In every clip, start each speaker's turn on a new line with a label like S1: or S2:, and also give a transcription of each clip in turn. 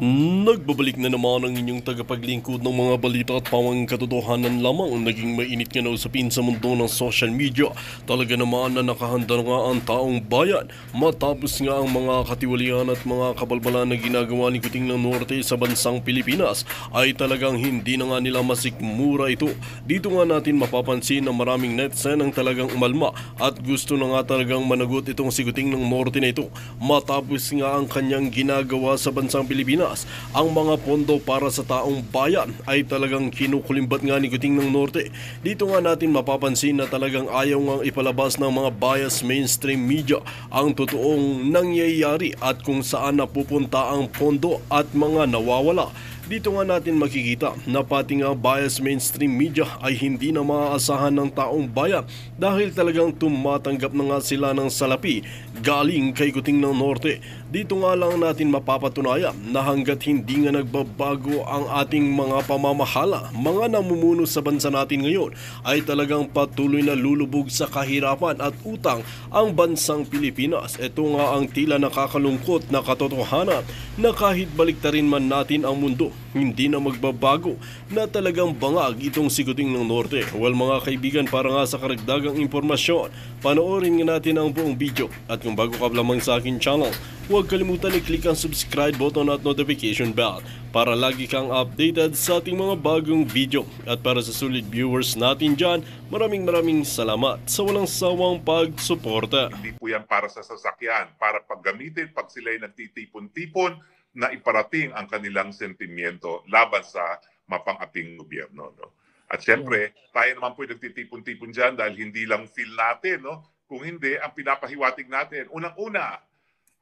S1: Nagbabalik na naman ang inyong tagapaglingkod ng mga balita at pawang katotohanan lamang ang naging mainit nga na usapin sa mundo ng social media. Talaga naman na nakahanda nga ang taong bayan matapos nga ang mga katiwalian at mga kabalbalan na ginagawa ni Kuting ng Norte sa bansang Pilipinas ay talagang hindi na nga nila masikmura ito. Dito nga natin mapapansin na maraming netizen ang talagang umalma at gusto na nga talagang managot itong si Kuting ng Norte na ito matapos nga ang kanyang ginagawa sa bansang Pilipinas. Ang mga pondo para sa taong bayan ay talagang kinukulimbat nga ni Kuting ng Norte. Dito nga natin mapapansin na talagang ayaw nga ipalabas ng mga bias mainstream media ang totoong nangyayari at kung saan napupunta ang pondo at mga nawawala. Dito nga natin makikita na pati nga bias mainstream media ay hindi na maaasahan ng taong bayan dahil talagang tumatanggap na nga sila ng salapi galing kay Kuting ng Norte. Dito nga lang natin mapapatunayan na hanggat hindi nga nagbabago ang ating mga pamamahala, mga namumuno sa bansa natin ngayon ay talagang patuloy na lulubog sa kahirapan at utang ang bansang Pilipinas. Ito nga ang tila nakakalungkot na katotohanan na kahit baliktarin man natin ang mundo, hindi na magbabago na talagang bangag itong si Kuting ng Norte. Well mga kaibigan, para nga sa karagdagang impormasyon, panoorin nga natin ang buong video. At kung bago ka lamang sa akin channel, huwag kalimutan i-click ang subscribe button at notification bell para lagi kang updated sa ating mga bagong video. At para sa sulit viewers natin dyan, maraming salamat sa walang sawang pagsuporta.
S2: Hindi po yan para sa sasakyan, para paggamitin pag sila'y nagtitipon-tipon na iparating ang kanilang sentimiento laban sa mapang-ating gobyerno. No? At syempre, tayo naman po nagtitipon-tipon dyan dahil hindi lang feel natin. No? Kung hindi, ang pinapahiwatig natin, unang-una,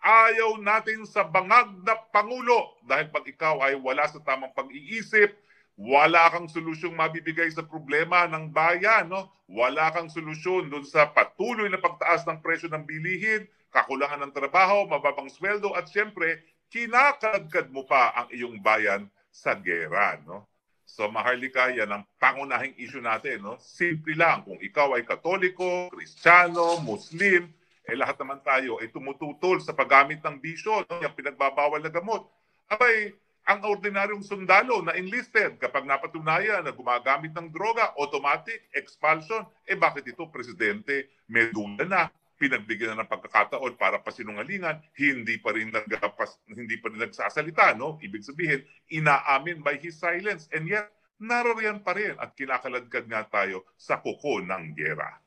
S2: ayaw natin sa bangag na Pangulo dahil pag ikaw ay wala sa tamang pag-iisip, wala kang solusyong mabibigay sa problema ng bayan, no? Wala kang solusyon doon sa patuloy na pagtaas ng presyo ng bilihin, kakulangan ng trabaho, mababang sweldo at siyempre, kinakalagkad mo pa ang iyong bayan sa gera, no? So Maharlika, yan ang pangunahing issue natin, no? Simple lang, kung ikaw ay Katoliko, Kristiyano, Muslim, lahat naman tayo ay tumututol sa paggamit ng bisyo, no? Yung pinagbabawal na gamot. Abay, ang ordinaryong sundalo na enlisted, kapag napatunayan na gumagamit ng droga, automatic expulsion. Bakit ito, Presidente, may dula na, pinagbigyan na ng pagkakataon para pasinungalingan, hindi pa rin nagsasalita, no? Ibig sabihin, inaamin by his silence. And yet, naroroyan pa rin at kinakaladkad nga tayo sa kuko ng gera.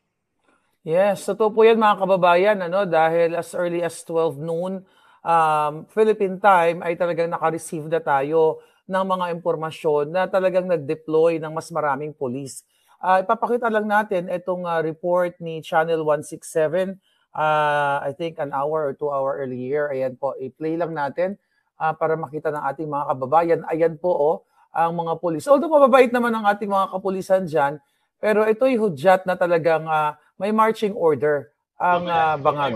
S3: Yes, totoo po yan mga kababayan, dahil as early as 12 noon, Philippine time ay talagang naka-receive na tayo ng mga impormasyon na talagang nag-deploy ng mas maraming police. Ipapakita lang natin itong report ni Channel 167, I think an hour or 2 hour earlier. Ayan po, i-play lang natin para makita ng ating mga kababayan. Ayan po, ang mga police. Although mababait naman ang ating mga kapulisan dyan, pero ito'y hudyat na talagang may marching order ang bangag.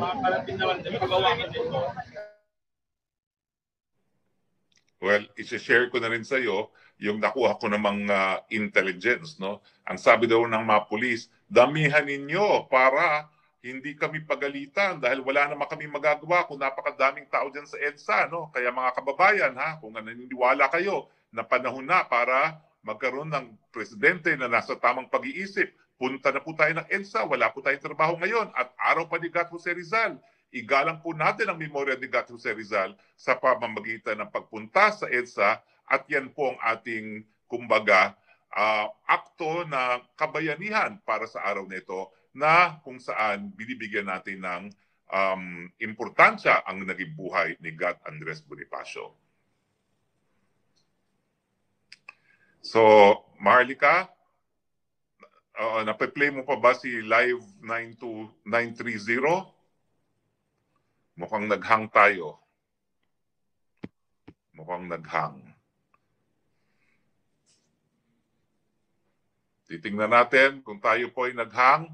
S2: Well, isi-share ko na rin sa iyo yung nakuha ko namang intelligence, no? Ang sabi daw ng mga pulis, damihan ninyo para hindi kami pagalitan dahil wala naman kami magagawa kung napakadaming tao dyan sa EDSA, no? Kaya mga kababayan, ha, kung naniniwala kayo na panahon na para magkaroon ng presidente na nasa tamang pag-iisip, punta na po tayo ng EDSA, wala po tayong trabaho ngayon at araw pa ni Gat Jose Rizal. Igalang po natin ang memorya ni Gat Jose Rizal sa pamamagitan ng pagpunta sa EDSA at yan po ang ating, kumbaga, akto na kabayanihan para sa araw nito na kung saan binibigyan natin ng importansya ang naging buhay ni Gat Andres Bonifacio. So, Maharlika, nape-play mo pa ba si Live 92930? Mukhang naghang tayo. Mukhang naghang. Titingnan natin kung tayo po ay naghang.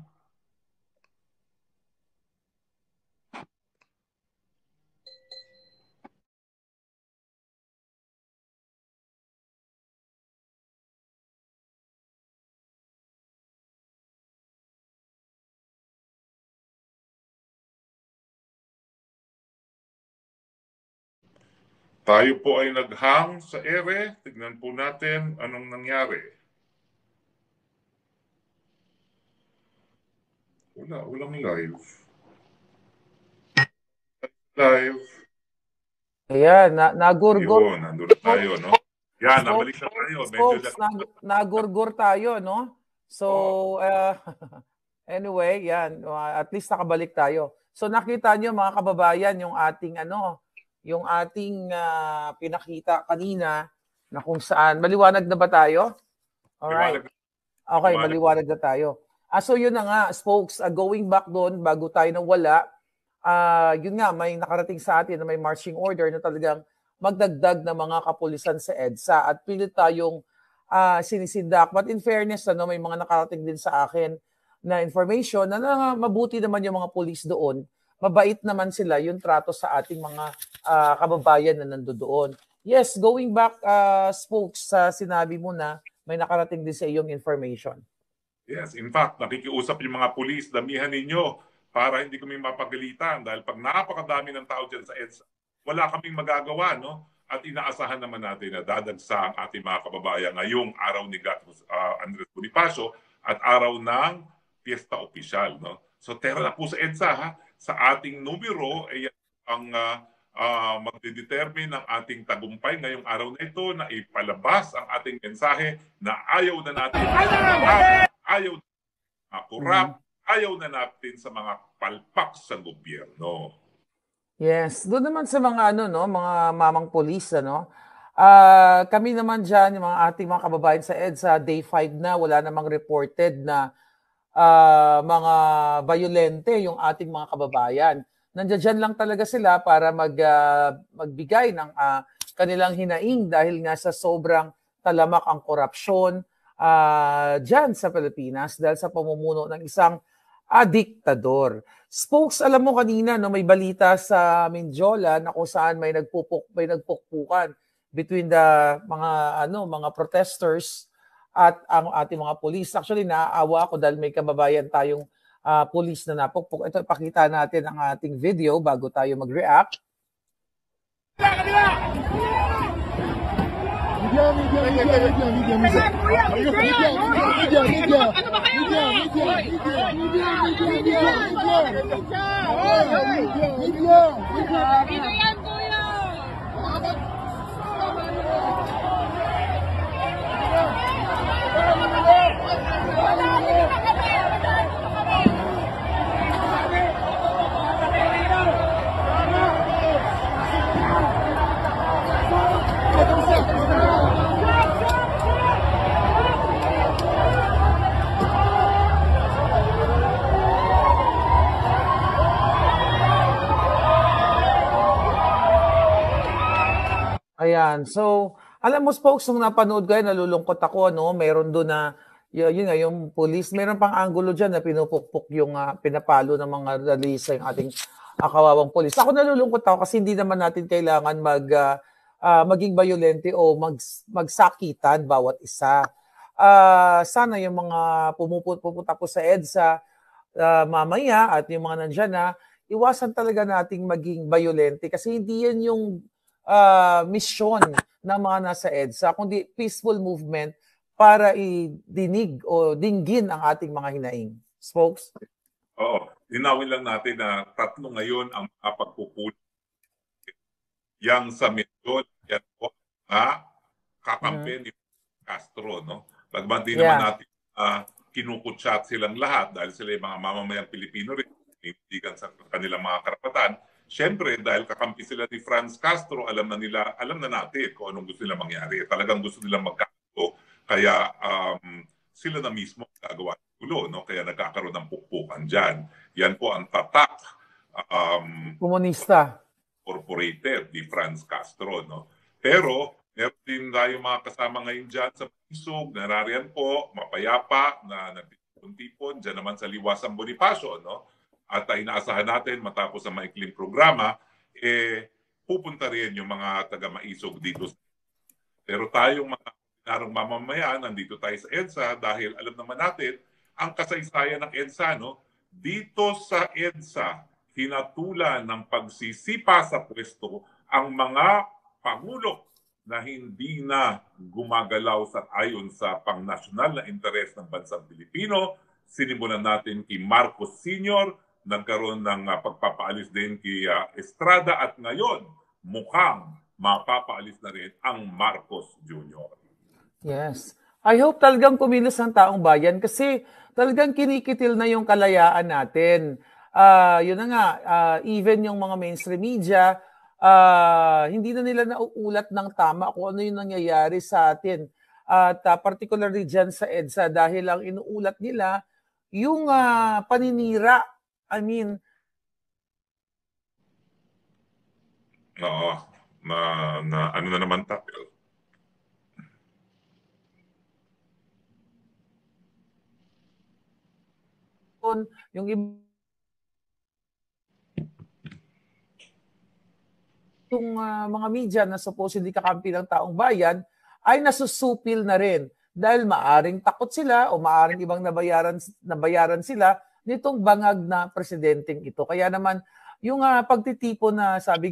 S2: Tayo po ay naghang sa ere. Tignan po natin anong nangyari. Walang live. Live.
S3: Ayan, nagurgur.
S2: Yun, nandun na tayo, no? Yan, nabalik na tayo. Medyo
S3: Folks, nagurgur tayo, no? So, anyway, yan. At least nakabalik tayo. So, nakita nyo mga kababayan, yung ating pinakita kanina na kung saan. Maliwanag na ba tayo? Alright. Okay, maliwanag na tayo. So, yun na nga, folks, going back doon, bago tayo nawala, yun nga, may nakarating sa atin na may marching order na talagang magdagdag na mga kapulisan sa EDSA at pilit tayong sinisindak. But in fairness, may mga nakarating din sa akin na information na mabuti naman yung mga pulis doon. Mabait naman sila yung trato sa ating mga kababayan na nandoon. Yes, going back, folks, sa sinabi mo na may nakarating din sa iyong information.
S2: Yes, in fact, nakikiusap yung mga pulis, damihan ninyo para hindi kami mapagalitan dahil pag napakadami ng tao dyan sa EDSA, wala kaming magagawa, no? At inaasahan naman natin na dadagsa ang ating mga kababayan ngayong araw ni Andres Bonifacio at araw ng Fiesta Opisyal, no? So tera na po sa EDSA, ha? Sa ating numero ay ang magdedetermine ng ating tagumpay ngayong araw na ito na ipalabas ang ating mensahe na ayaw na natin ayaw na korap, ayaw na natin sa mga palpak sa gobyerno.
S3: Yes, doon naman sa mga mga mamang pulis kami naman diyan yung mga ating mga kababayan sa EDSA day 5 na wala namang reported na mga violente yung ating mga kababayan. Nandiyan lang talaga sila para magbigay ng kanilang hinaing dahil nga sa sobrang talamak ang korupsyon diyan sa Pilipinas dahil sa pamumuno ng isang diktador. Spokes, alam mo kanina may balita sa Mindiola na kung saan may nagpukpukan between the mga protesters at ang ating mga pulis. Actually, naaawa ako dahil may kababayan tayong pulis na napukpuk. Ito, ipakita natin ang ating video bago tayo mag-react. Ayan. So, alam mo, folks, nung napanood ko yan, nalulungkot ako, meron doon na, yun nga, yung police, meron pang angulo dyan na pinupukpok yung pinapalo ng mga ralisa yung ating kawawang police. Ako nalulungkot ako kasi hindi naman natin kailangan maging violente o magsakitan bawat isa. Sana yung mga pupunta po sa EDSA mamaya at yung mga nandyan na, iwasan talaga nating maging violente kasi hindi yan yung misyon ng mga nasa EDSA, kundi peaceful movement para idinig o dinggin ang ating mga hinaing. Spokes?
S2: Oo. Linawin lang natin na tatlo ngayon ang pagpupuli. Yang sa medyo, yan po, kakampi ni Castro, no? Pagman din naman natin kinukutsyat silang lahat dahil sila yung mga mamamayang Pilipino rin, hindi sa kanilang mga karapatan. Siyempre, dahil kakampi sila ni Franz Castro, alam na natin kung anong gusto nila mangyari. Talagang gusto nila magkagulo. Kaya sila na mismo gagawa ng gulo, no? Kaya nagkakaroon ng pukpukan dyan. Yan po ang tatak
S3: komunista
S2: incorporated ni Franz Castro, no? Pero meron din tayong mga kasama ngayon dyan sa Isog, narariyan po, mapayapa na nagtipon-tipon dyan naman sa Liwasang Bonifacio, no? At inaasahan natin matapos ang maikling programa, pupunta rin yung mga taga-Maisog dito. Pero tayong mga ordinarong mamamayan, nandito tayo sa EDSA dahil alam naman natin ang kasaysayan ng EDSA, no? Dito sa EDSA, hinatulan ng pagsisipa sa pwesto ang mga Pangulo na hindi na gumagalaw sa ayon sa pangnasyonal na interes ng bansang Pilipino. Sinimulan natin kay Marcos Sr., nagkaroon ng pagpapaalis din kay Estrada at ngayon mukhang mapapaalis na rin ang Marcos Jr.
S3: Yes. I hope talagang kumilos ang taong bayan kasi talagang kinikitil na yung kalayaan natin. Yun na nga, even yung mga mainstream media, hindi na nila nauulat ng tama kung ano yung nangyayari sa atin. At particularly dyan sa EDSA dahil ang inuulat nila yung paninira. I mean,
S2: Oo, na ano na naman tayo.
S3: yung mga media na supposedly kakampi ng taong bayan ay nasusupil na rin dahil maaring takot sila o maaring ibang nabayaran sila nitong bangag na presidenteng ito. Kaya naman yung pagtitipon na sabi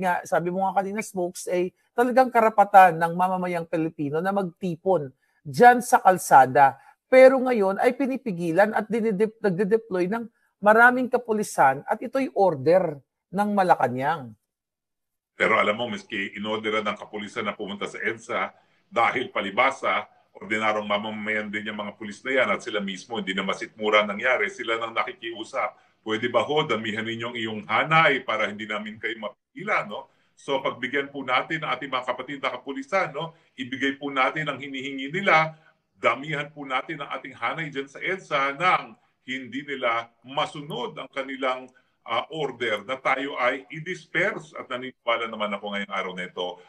S3: mo nga kanina, Smokes, ay talagang karapatan ng mamamayang Pilipino na magtipon dyan sa kalsada. Pero ngayon ay pinipigilan at nagde-deploy ng maraming kapulisan at ito'y order ng Malacanang.
S2: Pero alam mo, miski inorderan ng kapulisan na pumunta sa EDSA, dahil palibasa, ordinarong mamamayan din yung mga pulis na yan at sila mismo, hindi na masitmura nangyari, sila nang nakikiusap. Pwede ba ho, damihan ninyong iyong hanay para hindi namin kayo mapigilan, no? So pagbigyan po natin ang ating mga kapatid na kapulisan, no? Ibigay po natin ang hinihingi nila, damihan po natin ang ating hanay dyan sa EDSA nang hindi nila masunod ang kanilang order na tayo ay i-disperse. At naniniwala naman ako ngayong araw na ito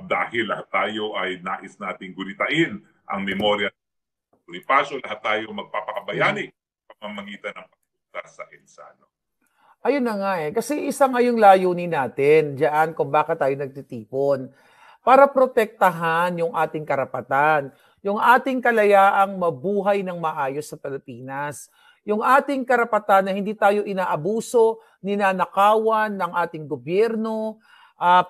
S2: dahil lahat tayo ay nais nating gunitain ang memorya ng Bonifacio, lahat tayo magpapakabayani pamamagitan ng pagpunta sa EDSA. No?
S3: Ayun na nga kasi isa nga yung layunin natin diyan kung bakit tayo nagtitipon. Para protektahan yung ating karapatan, yung ating kalayaang mabuhay ng maayos sa Pilipinas, yung ating karapatan na hindi tayo inaabuso, ninanakawan ng ating gobyerno.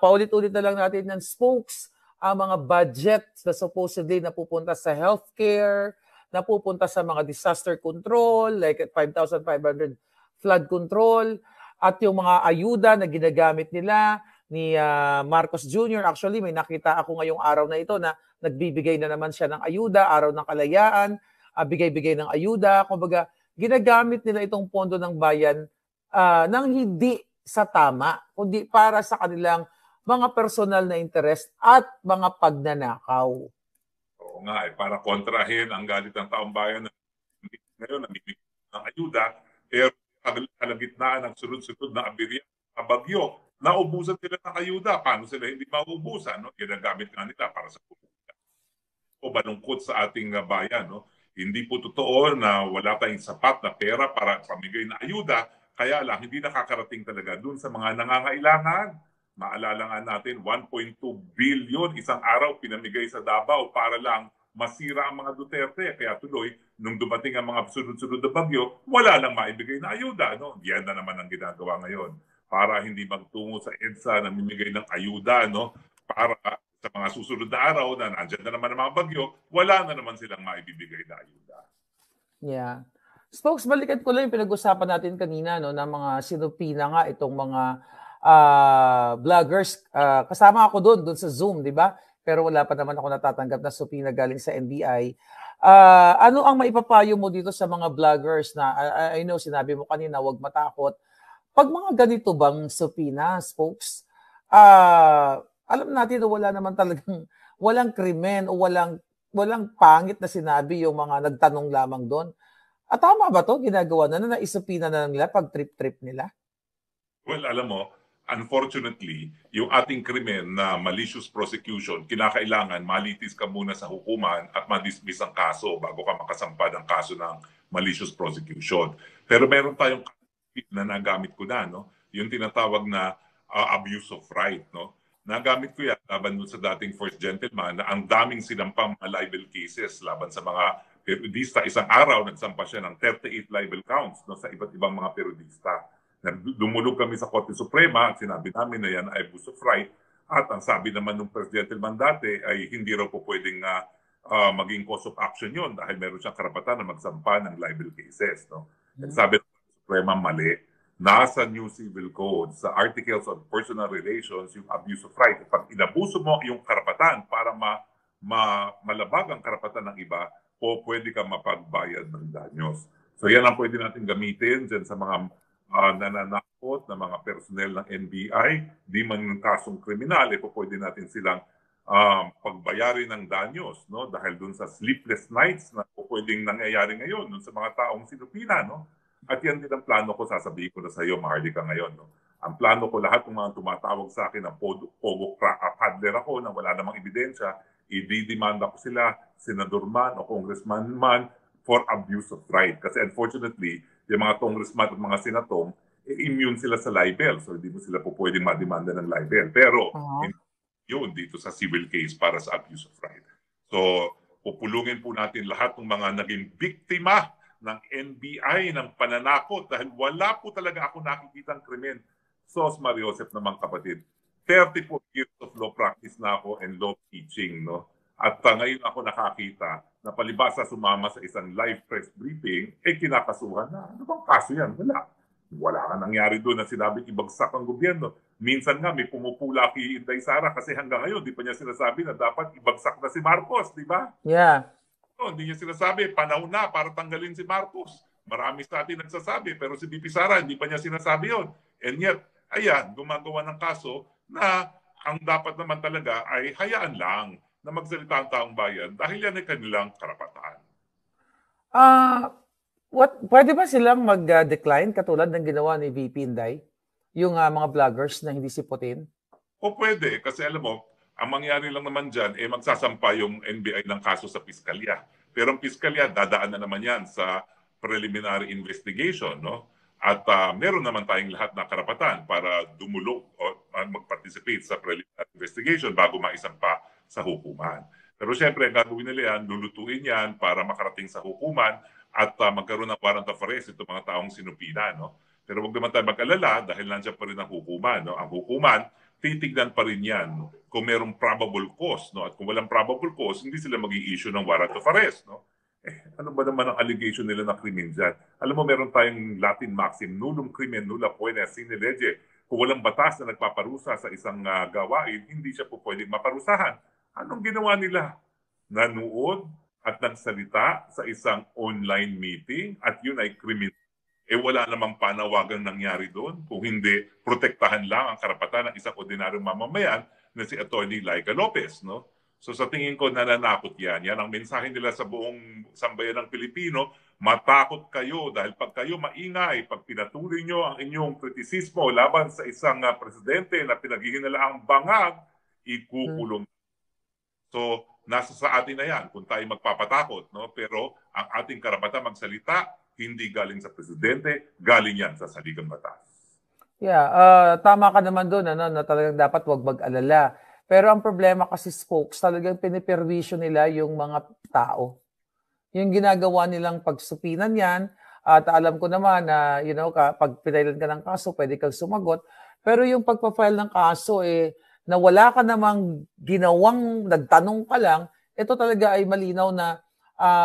S3: Paulit-ulit na lang natin ng Spokes, ang mga budget na supposedly napupunta sa healthcare, napupunta sa mga disaster control, like 5,500 flood control, at yung mga ayuda na ginagamit nila ni Marcos Jr. Actually, may nakita ako ngayong araw na ito na nagbibigay na naman siya ng ayuda, araw ng kalayaan, bigay-bigay ng ayuda. Kumbaga, ginagamit nila itong pondo ng bayan nang hindi sa tama, kundi para sa kanilang mga personal na interest at mga pagnanakaw.
S2: Oo nga, para kontrahin ang galit ng taong bayan na ngayon namimigay ng ayuda, pero kalagitnaan ng sunod-sunod na aberya, bagyo, naubusan sila ng ayuda. Paano sila hindi maubusan? No? Ginagamit nga nila para sa pupunta. O balungkot sa ating bayan, no? Hindi po totoo na wala tayong sapat na pera para pamigay na ayuda, kaya lang hindi nakakarating talaga dun sa mga nangangailangan. Maalala nga natin, 1.2 billion isang araw pinamigay sa Davao para lang masira ang mga Duterte. Kaya tuloy, nung dumating ang mga sunod-sunod na bagyo, wala lang maibigay na ayuda. No? Yan na naman ang ginagawa ngayon para hindi magtungo sa EDSA na mimigay ng ayuda, no? Para sa mga susunod na araw na nandyan na naman ang mga bagyo, wala na naman silang maibibigay na ayuda.
S3: Yeah. Spokes, balikan ko lang yung pinag-usapan natin kanina, no, na mga sinupina nga itong mga vloggers. Kasama ako doon sa Zoom, di ba? Pero wala pa naman ako natatanggap na subpoena galing sa NBI. Ano ang maipapayo mo dito sa mga vloggers na, I know, sinabi mo kanina, huwag matakot. Pag mga ganito bang subpoena, Spokes, alam natin na wala naman talagang, walang krimen o walang pangit na sinabi yung mga nagtanong lamang doon. At tama ba to? Ginagawa na naisupina na nila pag trip-trip nila?
S2: Well, alam mo, unfortunately, yung ating krimen na malicious prosecution, kinakailangan malitis ka muna sa hukuman at madismiss ang kaso bago ka makasampa ng kaso ng malicious prosecution. Pero meron tayong na nagamit ko na, no? Yung tinatawag na abuse of right, no? Nagamit ko yan laban sa dating first gentleman na ang daming sinampang mga libel cases laban sa mga periodista. Isang araw, nagsampa siya ng 38 libel counts, no, sa iba't ibang mga periodista. Dumulog kami sa Korte Suprema at sinabi namin na yan ay abuse of right. At ang sabi naman ng Presidente Mandate ay hindi raw po pwedeng maging cause of action yon dahil meron siyang karapatan na magsampa ng libel cases. No? At sabi ng Suprema, mali. Nasa New Civil Code, sa Articles on Personal Relations, yung abuse of right. Pag inabuso mo yung karapatan para malabag ang karapatan ng iba, o pwede ka mapagbayad ng danyos. So yan ang pwede natin gamitin dyan sa mga nananakot na mga personnel ng NBI, di man ng kasong kriminal, pwede natin silang pagbayarin ng danyos, no? Dahil dun sa sleepless nights na pwedeng nangyayari ngayon dun sa mga taong sinupina, no? At yan din ang plano ko, sasabihin ko na sa iyo, Maharlika, ngayon. No? Ang plano ko, lahat ng mga tumatawag sa akin na pogo paddler ako na wala namang ebidensya, i-demand ko sila, senador man o congressman man, for abuse of right. Kasi unfortunately, yung mga congressman at mga senatong, immune sila sa libel. So hindi mo sila po pwedeng mademanda ng libel. Pero yun dito sa civil case para sa abuse of right. So pupulungin po natin lahat ng mga naging biktima ng NBI, ng pananakot, dahil wala po talaga ako nakikitang krimen. Sos Mariosep naman, kapatid. 34 years of law practice na ako and law teaching, no? At ngayon ako nakakita na palibasa sumama sa isang live press briefing, kinakasuhan na. Ano bang kaso yan? Wala ka nangyari doon na sinabing ibagsak ang gobyerno. Minsan nga may pumupula kay Inday Sara kasi hanggang ngayon di pa niya sinasabi na dapat ibagsak na si Marcos, di ba?
S3: Yeah.
S2: Hindi niya sinasabi, panahon na para tanggalin si Marcos. Marami sa atin nagsasabi, pero si BP Sara hindi pa niya sinasabi yon. And yet, ayan, gumagawa ng kaso na ang dapat naman talaga ay hayaan lang na magsalita ang taong bayan dahil yan ay kanilang karapatan.
S3: Pwede ba silang mag-decline katulad ng ginawa ni VP Inday? Yung mga vloggers na hindi siputin?
S2: O pwede, kasi alam mo, ang mangyari lang naman dyan, magsasampa yung NBI ng kaso sa piskalya. Pero ang piskalya, dadaan na naman yan sa preliminary investigation, no? At meron naman tayong lahat na karapatan para dumulog o mag-participate sa preliminary investigation bago maisampa sa hukuman. Pero siyempre, ang gagawin nila yan, lulutuin yan para makarating sa hukuman at magkaroon ng warrant of arrest itong mga taong sinupina, no? Pero wag naman tayo mag-alala dahil nandiyan pa rin ang hukuman, no? Ang hukuman, titignan pa rin yan kung merong probable cause, no? At kung walang probable cause, hindi sila mag-i-issue ng warrant of arrest, no? Ano ba naman ang allegation nila na krimen dyan? Alam mo, meron tayong Latin maxim, nullum crimen nulla poena sine lege. Kung walang batas na nagpaparusa sa isang gawain, hindi siya po pwedeng maparusahan. Anong ginawa nila? Nanood at nagsalita sa isang online meeting at yun ay krimen. Wala namang panawagang nangyari doon. Kung hindi, protektahan lang ang karapatan ng isang ordinaryong mamamayan na si Atty. Laika Lopez, no? So sa tingin ko, nananakot yan. Yan ang mensahe nila sa buong sambayan ng Pilipino. Matakot kayo dahil pag kayo maingay, pag pinatuloy nyo ang inyong kritisismo laban sa isang presidente na pinaghihinalaang bangag, ikukulong. So nasa sa atin na yan kung tayo magpapatakot. No? Pero ang ating karapatan magsalita, hindi galing sa presidente, galing yan sa saligang batas.
S3: Yeah, tama ka naman doon, na talagang dapat wag mag-alala. Pero ang problema kasi, folks, talagang piniperwisyo nila yung mga tao. Yung ginagawa nilang pagsupinan yan, at alam ko naman na, pag pinailan ka ng kaso, pwede kang sumagot. Pero yung pagpa-file ng kaso, na wala ka namang ginawang, nagtanong ka lang, ito talaga ay malinaw na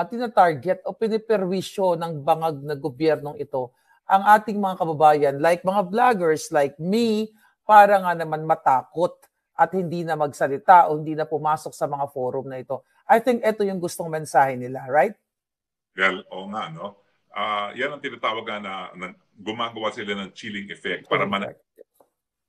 S3: tinatarget o piniperwisyo ng bangag na gobyernong ito ang ating mga kababayan, like mga vloggers like me, para nga naman matakot at hindi na magsalita o hindi na pumasok sa mga forum na ito. I think ito yung gustong mensahe nila, right?
S2: Well, oo nga, no? Yan ang tinatawag na gumagawa sila ng chilling effect para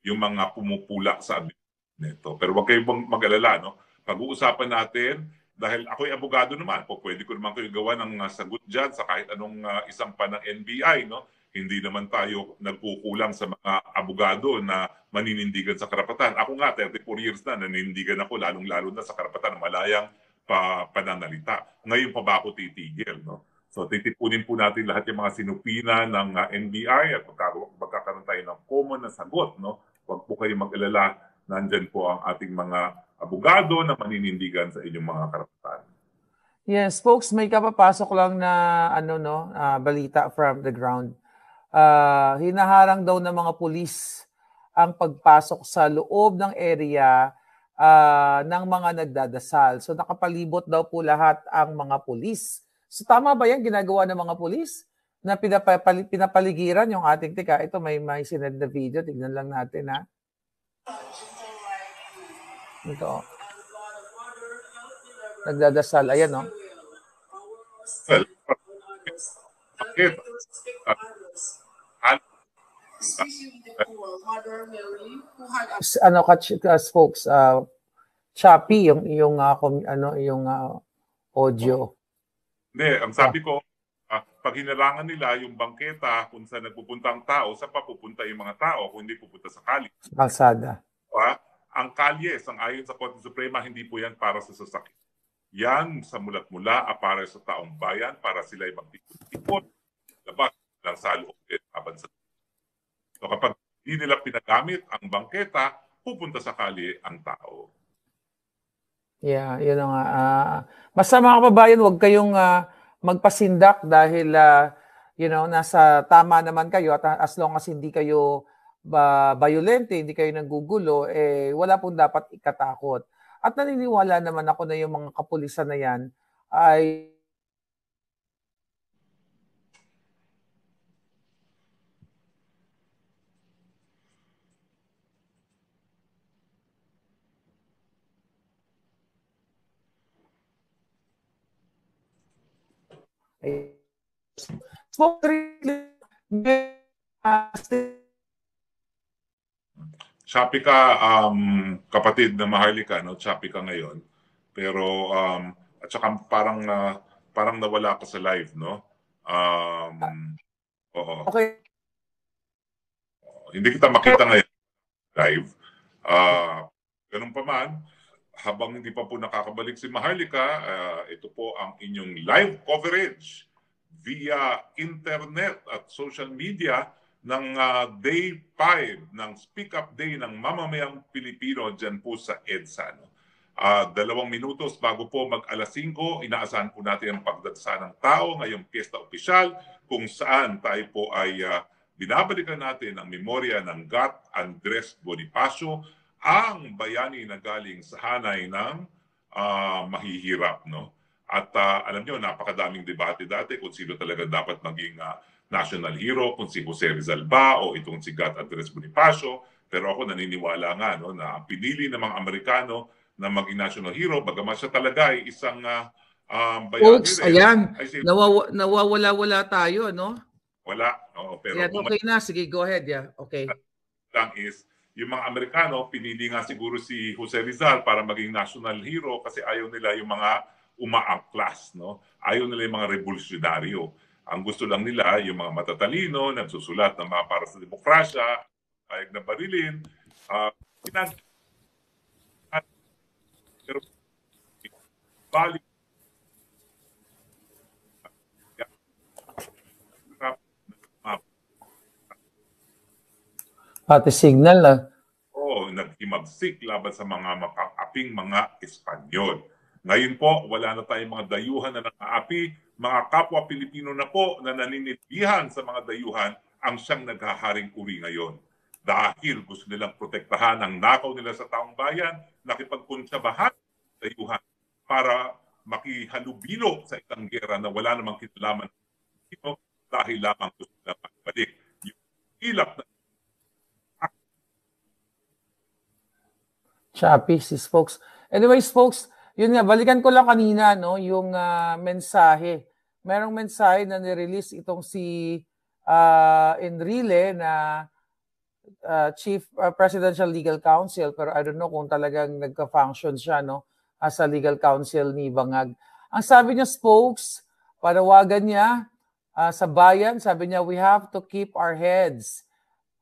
S2: yung mga pumupula sa nito. Pero wag kayong mag-alala, no? Pag-uusapan natin, dahil ako'y abogado naman, pwede ko naman kayo gawa ng sagot dyan sa kahit anong isang pa ng NBI, no? Hindi naman tayo nagkukulang sa mga abogado na maninindigan sa karapatan. Ako nga, 34 years na, naninindigan ako, lalong-lalo na sa karapatan ng malayang pananalita. Ngayon pa ba ako titigil? No? So, titipunin po natin lahat yung mga sinupina ng NBI at magkakaroon tayo ng common na sagot. No? Huwag po kayo mag-alala, nandyan po ang ating mga abogado na maninindigan sa inyong mga karapatan.
S3: Yes, folks, may kapapasok lang na balita from the ground. Hinaharang daw ng mga pulis ang pagpasok sa loob ng area ng mga nagdadasal. So nakapalibot daw po lahat ang mga pulis. So tama ba yan ginagawa ng mga pulis? Na pinapaligiran yung ating tika. Ito may sinend na video. Tignan lang natin ha. Ito. Nagdadasal. Ayan no.
S2: Well, bakit?
S3: Ano folks, choppy yung audio.
S2: Hindi, ang sabi ko, pag hinarangan nila yung bangketa kung saan nagpupunta ang tao, saan pa pupunta yung mga tao kung hindi pupunta sa kalye?
S3: Kalsada.
S2: Ang kalye, ayon sa Korte Suprema, hindi po yan para sa sasakyan. Yan sa mulat-mula para sa taong bayan, para sila ay magtipon-tipon, labas lang sa loob laban sa. So kapag hindi nila pinagamit ang bangketa, pupunta sa kalye ang tao.
S3: Yeah, yun nga. Basta mga kababayan, huwag kayong magpasindak dahil nasa tama naman kayo at as long as hindi kayo violente, hindi kayo nanggugulo, wala pong dapat ikatakot. At naniniwala naman ako na yung mga kapulisan na yan ay
S2: Choppy ka, kapatid na Maharlika, no? Choppy ka ngayon. Pero, at saka parang nawala ka sa live, no? Oo.
S3: Okay.
S2: Hindi kita makita ngayon live. Ganun pa man, habang hindi pa po nakakabalik si Maharlika, ito po ang inyong live coverage via internet at social media ng Day 5 ng Speak Up Day ng Mamamayang Pilipino dyan po sa EDSA. 2 minutos bago po mag-alas 5, inaasahan po natin ang pagdagsa ng tao ngayong piyesta opisyal kung saan tayo po ay binabalikan natin ang memorya ng GAT Andres Bonifacio, ang bayani na galing sa hanay ng mahihirap. No? At alam nyo, napakadaming debate dati kung sino talaga dapat maging national hero, kung si Jose Rizal ba o itong si GAT Andres Bonifacio. Pero ako naniniwala nga na pinili ng mga Amerikano na maging national hero, bagaman siya talaga ay isang bayani
S3: folks,
S2: rin.
S3: ayan, nawawala tayo, no?
S2: Wala. Pero
S3: yan, okay na. Sige, go ahead. Yeah. Okay.
S2: Lang is, yung mga Amerikano, pinili nga siguro si Jose Rizal para maging national hero kasi ayaw nila yung mga umaangklas. No? Ayaw nila yung mga revolusyonaryo. Ang gusto lang nila, yung mga matatalino, nagsusulat ng mga para sa demokrasya, kahit na barilin, pero balik
S3: pati signal
S2: naghimagsik laban sa mga makakaping mga Espanyol. Ngayon po, wala na tayong mga dayuhan na nakaapi, mga kapwa Pilipino na po na naninitihan sa mga dayuhan ang siyang naghaharing uri ngayon. Dahil gusto nilang protektahan ang nakaw nila sa taong bayan, nakipagkunsyabahan sa dayuhan para makihalubilo sa isang gera na wala namang kinalaman dahil lamang gusto nilang magbalik. Yung hilap na
S3: choppy, sis folks. Anyways, folks, yun nga, balikan ko lang kanina, no, yung mensahe. Merong mensahe na nirelease itong si Enrile na Chief Presidential Legal Counsel, pero I don't know kung talagang nagka-function siya, no, as a legal counsel ni Bangag. Ang sabi niya, folks, panawagan niya sa bayan, sabi niya, we have to keep our heads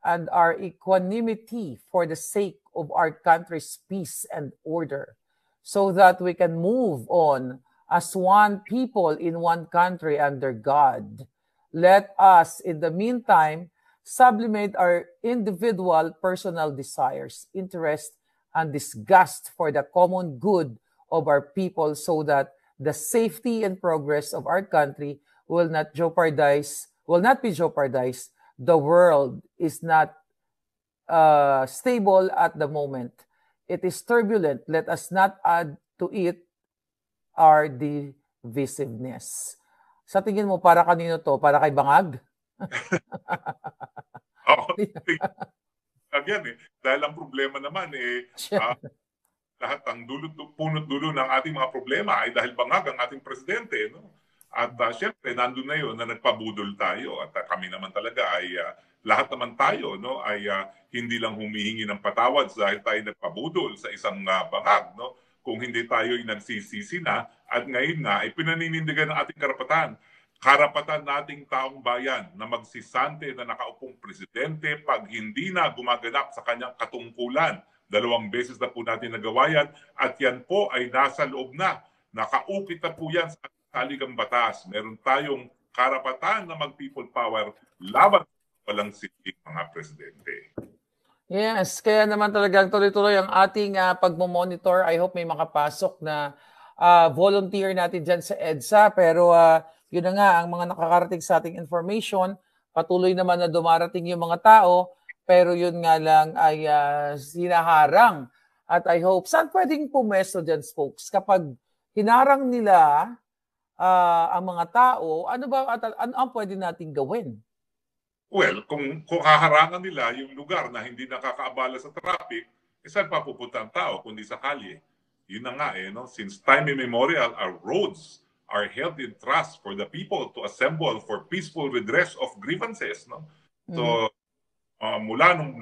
S3: and our equanimity for the sake of our country's peace and order, so that we can move on as one people in one country under God. Let us, in the meantime, sublimate our individual personal desires, interest, and disgust for the common good of our people, so that the safety and progress of our country will not be jeopardized. The world is not stable at the moment. It is turbulent. Let us not add to it our divisiveness. Sa tingin mo, para kanino to? Para kay Bangag?
S2: Oo. Yan dahil ang problema naman lahat ang punot dulo ng ating mga problema ay dahil Bangag ang ating presidente, no? At syempre nandun na yun na nagpabudol tayo at kami naman talaga ay lahat naman tayo, no, ay hindi lang humihingi ng patawad dahil tayo nagpabudol sa isang Bangag, no? Kung hindi tayo ay nagsisisi na at ngayon nga ay pinaninindigan ng ating karapatan nating taong bayan na magsisante na nakaupong presidente pag hindi na gumaganap sa kanyang katungkulan. 2 beses na po natin nagawa yan at yan po ay nasa loob na. Nakaukit na po yan sa saligang batas. Meron tayong karapatan na mag-people power laban sa walang siling mga presidente.
S3: Yes, kaya naman talagang tuloy-tuloy ang ating pagmomonitor. I hope may makapasok na volunteer natin dyan sa EDSA. Pero yun na nga, ang mga nakakarating sa ating information, patuloy naman na dumarating yung mga tao, pero yun nga lang ay sinaharang. At I hope, saan pwedeng pumesto dyan, folks? Kapag hinarang nila ang mga tao, ano ang pwede nating gawin?
S2: Well, kung haharangan nila yung lugar na hindi nakakaabala sa traffic, saan pa pupunta ang tao kundi sa kalye? Yun na nga no? Since time immemorial, our roads are held in trust for the people to assemble for peaceful redress of grievances. No? So, mula nung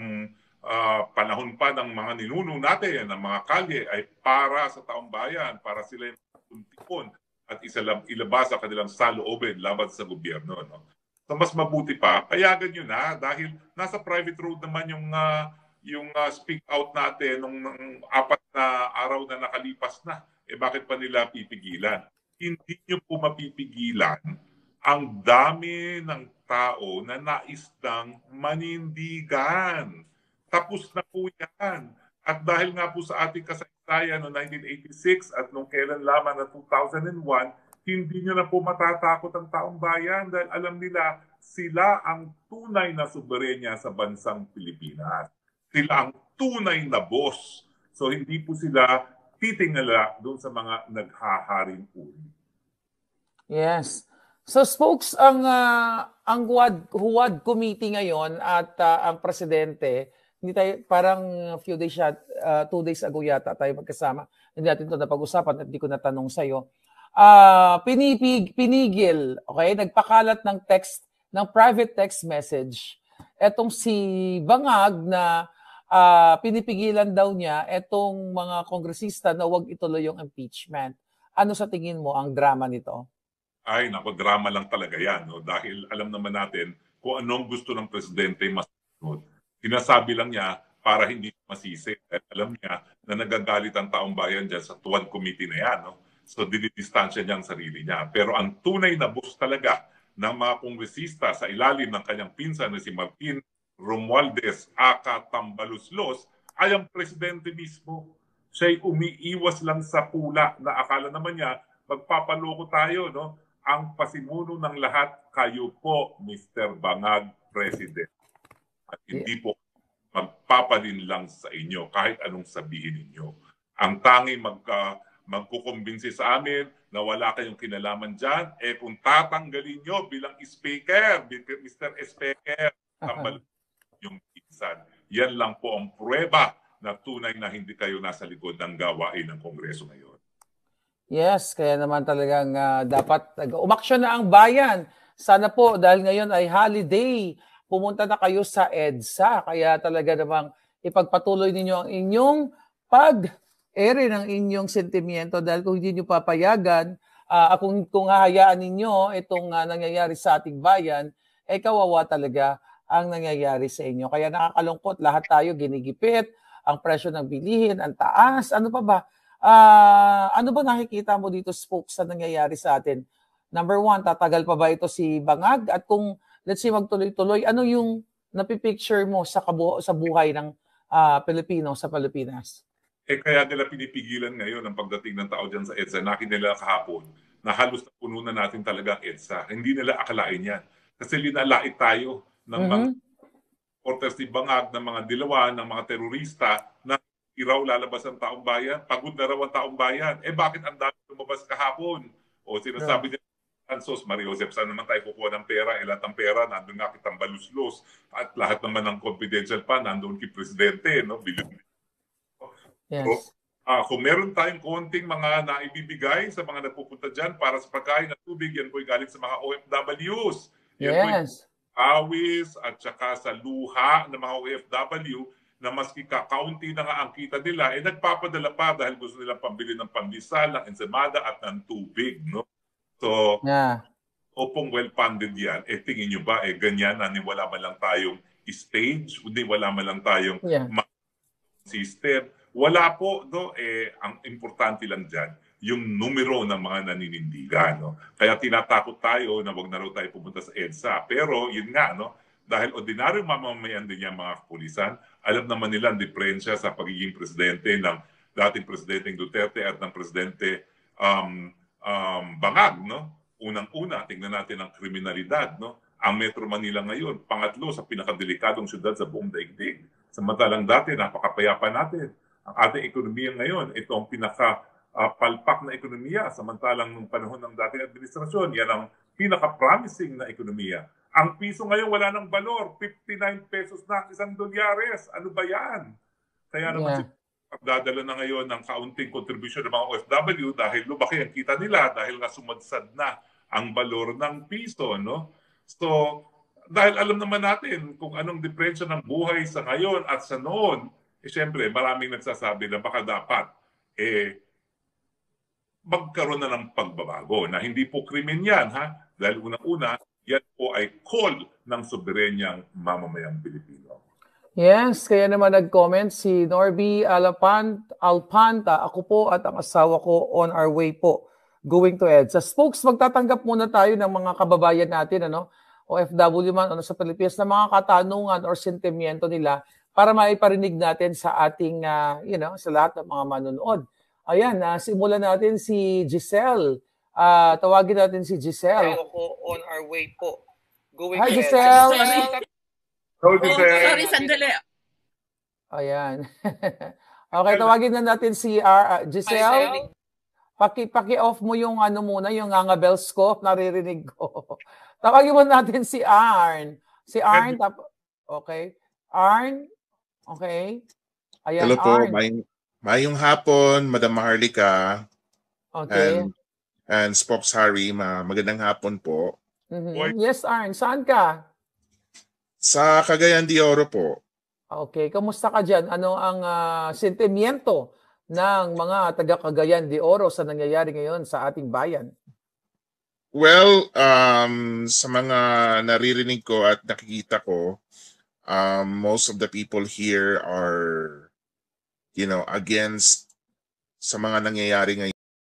S2: panahon pa ng mga ninuno natin, ng mga kalye, ay para sa taong bayan, para sila yung at ilabas ang kanilang saloobin laban sa gobyerno. No? So mas mabuti pa, payagan nyo na dahil nasa private road naman yung speak out natin nung 4 na araw na nakalipas na. Bakit pa nila pipigilan? Hindi nyo po mapipigilan ang dami ng tao na nais ng manindigan. Tapos na po yan. At dahil nga po sa ating kasaysayan noong 1986 at nung kailan lamang na 2001, hindi nyo na po matatakot ang taong bayan dahil alam nila sila ang tunay na soberenya sa bansang Pilipinas. Sila ang tunay na boss. So hindi po sila titingala doon sa mga naghaharing uri.
S3: Yes. So spokes ang Huwad Committee ngayon at ang presidente, hindi tayo parang 2 days ago yata tayo magkasama. Hindi natin ito napag-usapan at hindi ko natanong sa iyo. Pinigil, okay? Nagpakalat ng private text message. Etong si Bangag na pinipigilan daw niya etong mga kongresista na huwag ituloy yung impeachment. Ano sa tingin mo ang drama nito?
S2: Ay, naku, drama lang talaga yan. No? Dahil alam naman natin kung anong gusto ng presidente masunod. Sinasabi lang niya para hindi masisi. At alam niya na nagagalit ang taong bayan dyan sa Tuwad Committee na yan. No? So, dinidistansya niya ang sarili niya. Pero ang tunay na boss talaga ng mga kongresista sa ilalim ng kanyang pinsan na si Martin Romualdez aka Tambaluslos ay ang presidente mismo. Siya'y umiiwas lang sa pula na akala naman niya magpapaloko tayo, no? Ang pasimuno ng lahat, kayo po, Mr. Bangag, President. At hindi po magpapadin lang sa inyo kahit anong sabihin ninyo. Ang tanging magkukumbinsi sa amin na wala kayong kinalaman dyan, kung tatanggalin nyo bilang speaker, Mr. Speaker, tambal yung pinsan. Yan lang po ang pruweba na tunay na hindi kayo nasa likod ng gawain ng Kongreso ngayon.
S3: Yes, kaya naman talagang dapat umaksyon na ang bayan. Sana po dahil ngayon ay holiday, pumunta na kayo sa EDSA. Kaya talaga namang ipagpatuloy ninyo ang inyong pag-ere ng inyong sentimiento dahil kung hindi nyo papayagan, kung hahayaan ninyo itong nangyayari sa ating bayan, kawawa talaga ang nangyayari sa inyo. Kaya nakakalungkot, lahat tayo ginigipit, ang presyo ng bilihin, ang taas, ano pa ba? Ano ba nakikita mo dito, Spokes, sa nangyayari sa atin? Number 1, tatagal pa ba ito si Bangag? At kung, let's say, magtuloy-tuloy, ano yung napipicture mo sa buhay ng Pilipino sa Pilipinas?
S2: Kaya nila pinipigilan ngayon ang pagdating ng tao dyan sa EDSA. Nakita nila kahapon na halos na puno na natin talaga ang EDSA. Hindi nila akalain yan. Kasi linalait tayo ng mga supporters ni Bangag, ng mga dilawan, ng mga terorista na iraw lalabas ang taong bayan, pagod na raw ang taong bayan. Bakit ang dami lumabas kahapon? O sinasabi niya, Ansos, Maria Josep, saan naman tayo kukuha ng pera? Lahat ng pera, nandun nga kitang baluslos. At lahat naman ng confidential pa, nandun kay Presidente, no?
S3: Yes.
S2: So, kung meron tayong konting mga naibibigay sa mga nagpupunta dyan para sa pagkain at tubig, yan po'y galing sa mga OFWs. Yan po'y awis at saka sa luha ng mga OFW na maski kakaunti na nga ang kita nila, nagpapadala pa dahil gusto nilang pambili ng pandesal, ng ensamada at ng tubig. No? So, opong well-funded yan. Tingin nyo ba, ganyan na wala man lang tayong stage, wala man lang tayong system. Wala po, no? Ang importante lang dyan, yung numero ng mga naninindigan. No? Kaya tinatakot tayo na wag na raw tayo pumunta sa EDSA. Pero yun nga, no? Dahil ordinaryong mamamayan din yan mga kapulisan, alam naman nila ang diferensya sa pagiging presidente ng dating Presidente Duterte at ng Presidente Bangag. No? Unang-una, tingnan natin ang kriminalidad. No? Ang Metro Manila ngayon, pangatlo sa pinakadelikadong syudad sa buong daigdig. Samantalang dati, napakapayapa natin. Ang ating ekonomiya ngayon, ito ang pinaka-palpak na ekonomiya. Samantalang nung panahon ng dating administrasyon, yan ang pinaka-promising na ekonomiya. Ang piso ngayon wala ng balor, 59 pesos na $1. Ano ba yan? Kaya naman dadala na ngayon ng kaunting kontribusyon ng mga OFW dahil lumaki ang kita nila dahil nga sumadsad na ang balor ng piso. No? So, dahil alam naman natin kung anong diferensya ng buhay sa ngayon at sa noon, siyempre maraming nagsasabi na baka dapat magkaroon na ng pagbabago na hindi po krimen yan. Dahil unang-una, yan po ay call ng soberenyang mamamayang Pilipino.
S3: Yes, kaya naman nag-comment si Norby Alpanta, ako po at ang asawa ko on our way po, going to EDSA. Spokes, magtatanggap muna tayo ng mga kababayan natin, OFW man o sa Pilipinas, na mga katanungan or sentimiento nila para maiparinig natin sa ating, sa lahat ng mga manonood. Ayan, simulan natin si Giselle. Tawagin natin si Giselle.
S4: Ako on our way po.
S3: Hi, Giselle!
S4: Sorry, sandali.
S3: Ayan. Okay, tawagin na natin si Giselle. Paki-off mo yung muna, yung bells ko, naririnig ko. Tawagin mo natin si Arn. Si Arn, okay. Arn, okay. Ayan,
S5: hello po,
S3: Arn.
S5: mayong hapon, Madam Maharlika.
S3: Okay.
S5: And Spokes Harry, magandang hapon po.
S3: Yes, Arn. Saan ka?
S5: Sa Cagayan de Oro po.
S3: Okay. Kamusta ka dyan? Ano ang sentimiento ng mga taga Cagayan de Oro sa nangyayari ngayon sa ating bayan?
S5: Well, sa mga naririnig ko at nakikita ko, most of the people here are, against sa mga nangyayari ngayon.